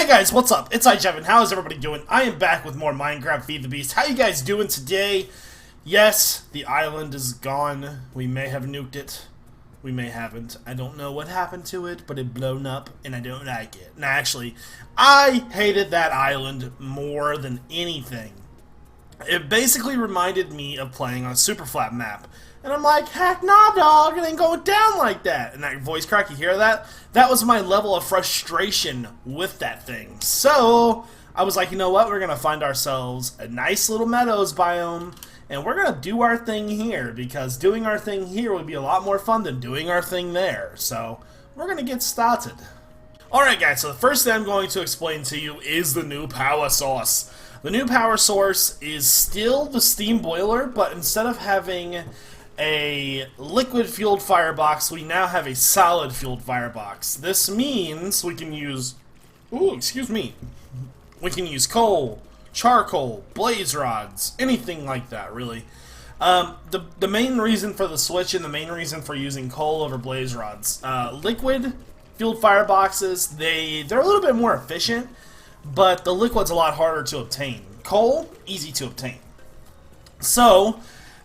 guys, what's up? It's iJevin. How is everybody doing? I am back with more Minecraft Feed the Beast. How you guys doing today? Yes, the island is gone. We may have nuked it. We may haven't. I don't know what happened to it, but it blown up, and I don't like it. Now, actually, I hated that island more than anything. It basically reminded me of playing on a super flat map. And I'm like, heck nah, dog, it ain't going down like that. And that voice crack, you hear that? That was my level of frustration with that thing. So, I was like, you know what? We're going to find ourselves a nice little meadows biome. And we're going to do our thing here. Because doing our thing here would be a lot more fun than doing our thing there. So, we're going to get started. Alright guys, so the first thing I'm going to explain to you is the new power source. The new power source is still the steam boiler, but instead of having a liquid-fueled firebox, we now have a solid-fueled firebox. This means we can use... Ooh, excuse me. We can use coal, charcoal, blaze rods, anything like that, really. The main reason for the switch and the main reason for using coal over blaze rods, liquid-fueled fireboxes, they're a little bit more efficient, but the liquid's a lot harder to obtain. Coal, easy to obtain. So,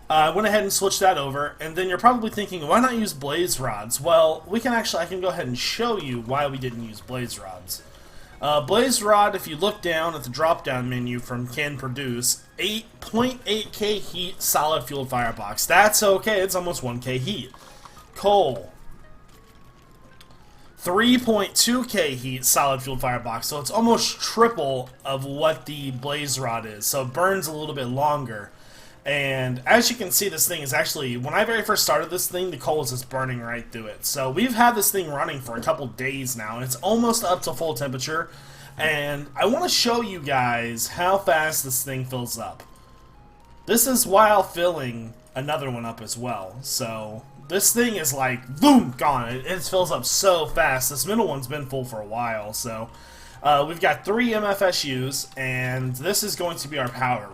I went ahead and switched that over, and then you're probably thinking, why not use blaze rods? Well, I can go ahead and show you why we didn't use blaze rods. Blaze rod, if you look down at the drop-down menu from Can Produce, 8.8k heat solid fueled firebox. That's okay, it's almost 1k heat. Coal, 3.2k heat solid fueled firebox, so it's almost triple of what the blaze rod is, so it burns a little bit longer. And as you can see, this thing is actually, when I very first started this thing, the coal was just burning right through it. So we've had this thing running for a couple days now, and it's almost up to full temperature. And I want to show you guys how fast this thing fills up. This is while filling another one up as well. So this thing is like, boom, gone. It fills up so fast. This middle one's been full for a while. So we've got 3 MFSUs, and this is going to be our power room.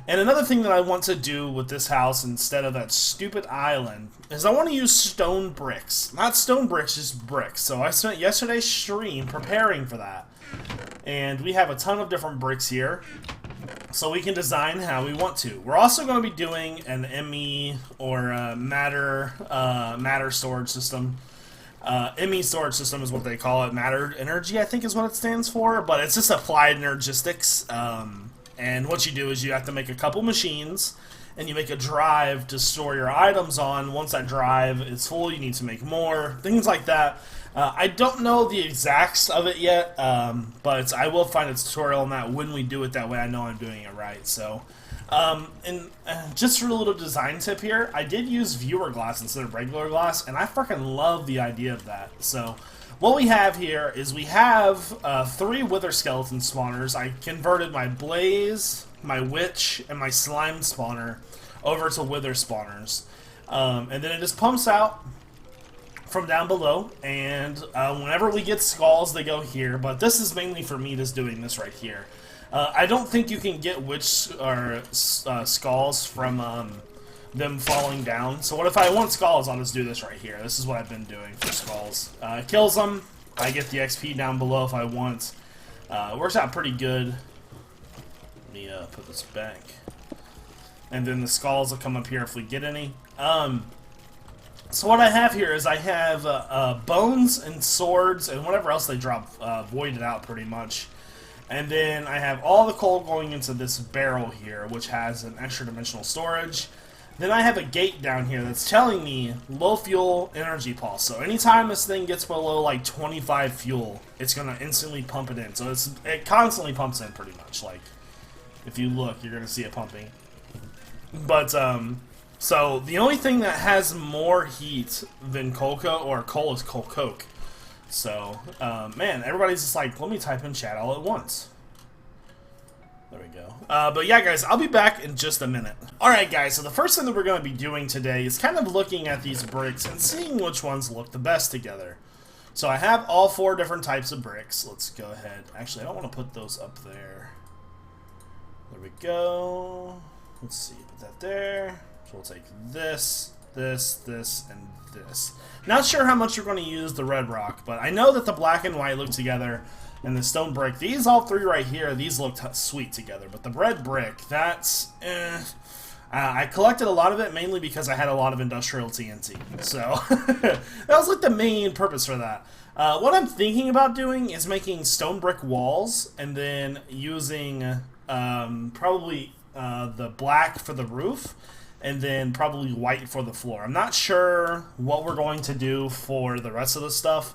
And another thing that I want to do with this house instead of that stupid island is I want to use stone bricks. Not stone bricks, just bricks. So I spent yesterday's stream preparing for that. And we have a ton of different bricks here, so we can design how we want to. We're also going to be doing an ME or a matter storage system. ME storage system is what they call it. Matter energy, I think is what it stands for. But it's just applied energistics. And what you do is you have to make a couple machines, and you make a drive to store your items on. Once that drive is full, you need to make more, things like that. I don't know the exacts of it yet, but I will find a tutorial on that when we do it. That way I know I'm doing it right. So, just for a little design tip here, I did use viewer glass instead of regular glass, and I freaking love the idea of that. So, what we have here is we have 3 wither skeleton spawners. I converted my blaze, my witch, and my slime spawner over to wither spawners. And then it just pumps out from down below, and whenever we get skulls, they go here. But this is mainly for me just doing this right here. I don't think you can get witch or skulls from them falling down. So what if I want skulls? I'll just do this right here. This is what I've been doing for skulls. It kills them. I get the XP down below if I want. It works out pretty good. Let me put this back. And then the skulls will come up here if we get any. So what I have here is I have bones and swords and whatever else they drop voided out pretty much. And then I have all the coal going into this barrel here, which has an extra dimensional storage. Then I have a gate down here that's telling me low fuel energy pulse. So anytime this thing gets below like 25 fuel, it's going to instantly pump it in. So it constantly pumps in pretty much. Like, if you look, you're going to see it pumping. But, so the only thing that has more heat than coal is coal coke. So, man, everybody's just like, let me type in chat all at once. There we go. But yeah, guys, I'll be back in just a minute. Alright, guys, so the first thing that we're going to be doing today is kind of looking at these bricks and seeing which ones look the best together. So I have all 4 different types of bricks. Let's go ahead. Actually, I don't want to put those up there. There we go. Let's see, put that there. So we'll take this, this, and this. Not sure how much you're going to use the red rock, but I know that the black and white look together and the stone brick. These all three right here, these look sweet together. But the red brick, that's I collected a lot of it mainly because I had a lot of industrial TNT. So that was like the main purpose for that. What I'm thinking about doing is making stone brick walls and then using probably the black for the roof and then probably white for the floor. I'm not sure what we're going to do for the rest of the stuff.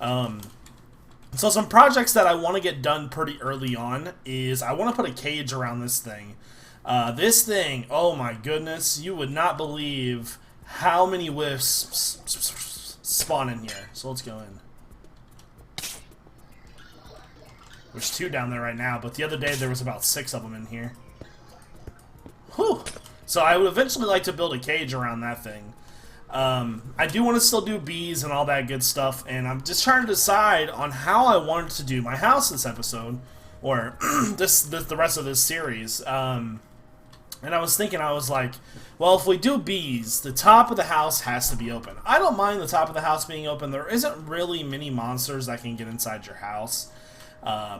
So some projects that I want to get done pretty early on is I want to put a cage around this thing. This thing, oh my goodness, you would not believe how many wisps spawn in here. So let's go in. There's 2 down there right now, but the other day there was about 6 of them in here. Whew! So I would eventually like to build a cage around that thing. I do want to still do bees and all that good stuff, and I'm just trying to decide on how I wanted to do my house this episode, or the rest of this series. And I was thinking, I was like, well, if we do bees, the top of the house has to be open. I don't mind the top of the house being open. There isn't really many monsters that can get inside your house.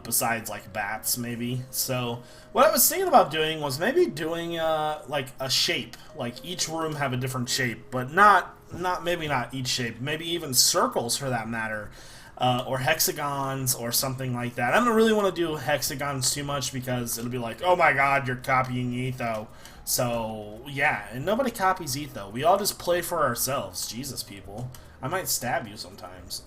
Besides like bats maybe. So what I was thinking about doing was maybe doing like a shape, like each room have a different shape, but maybe not each shape, maybe even circles for that matter, or hexagons or something like that. I don't really want to do hexagons too much because it'll be like, oh my god, you're copying Etho. So yeah, and nobody copies Etho. We all just play for ourselves. Jesus, people. I might stab you sometimes.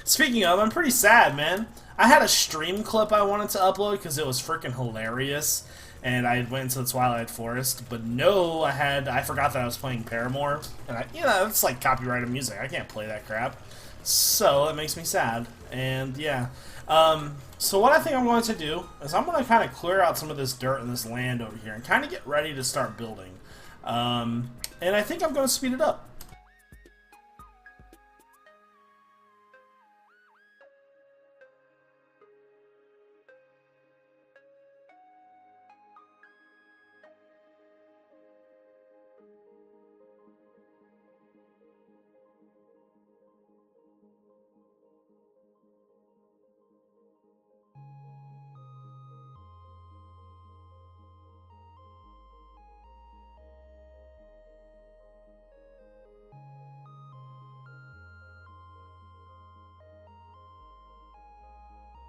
Speaking of, I'm pretty sad, man. I had a stream clip I wanted to upload because it was freaking hilarious, and I went into the Twilight Forest, but no, I forgot that I was playing Paramore, and it's like copyrighted music. I can't play that crap, so it makes me sad. And yeah, so what I think I'm going to do is I'm going to kind of clear out some of this dirt and this land over here and kind of get ready to start building. And I think I'm going to speed it up.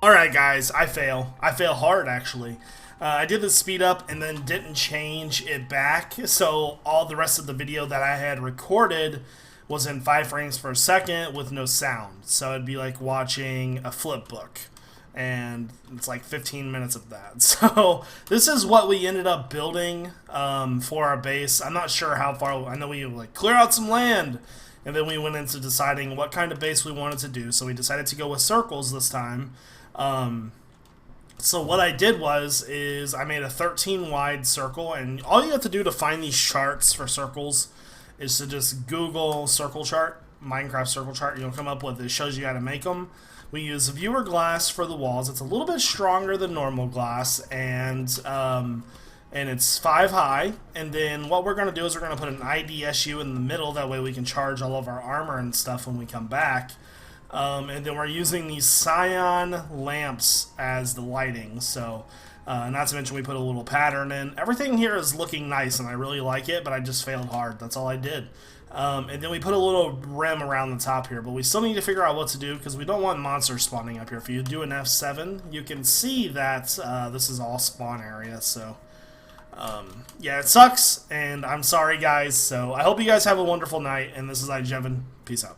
Alright guys, I fail. I fail hard actually. I did the speed up and then didn't change it back, so all the rest of the video that I had recorded was in 5 frames per second with no sound. So it'd be like watching a flip book, and it's like 15 minutes of that. So this is what we ended up building for our base. I'm not sure how far. I know we like clear out some land, and then we went into deciding what kind of base we wanted to do. So we decided to go with circles this time. So what I did is I made a 13 wide circle, and all you have to do to find these charts for circles is to just Google circle chart, Minecraft circle chart. You'll come up with it. It shows you how to make them. We use viewer glass for the walls. It's a little bit stronger than normal glass, and it's 5 high. And then what we're going to do is we're going to put an IDSU in the middle. That way we can charge all of our armor and stuff when we come back. And then we're using these cyan lamps as the lighting. So, not to mention we put a little pattern in. Everything here is looking nice, and I really like it, but I just failed hard. That's all I did. And then we put a little rim around the top here, but we still need to figure out what to do because we don't want monsters spawning up here. If you do an F7, you can see that this is all spawn area. So, yeah, it sucks, and I'm sorry, guys. So I hope you guys have a wonderful night, and this is iJevin. Peace out.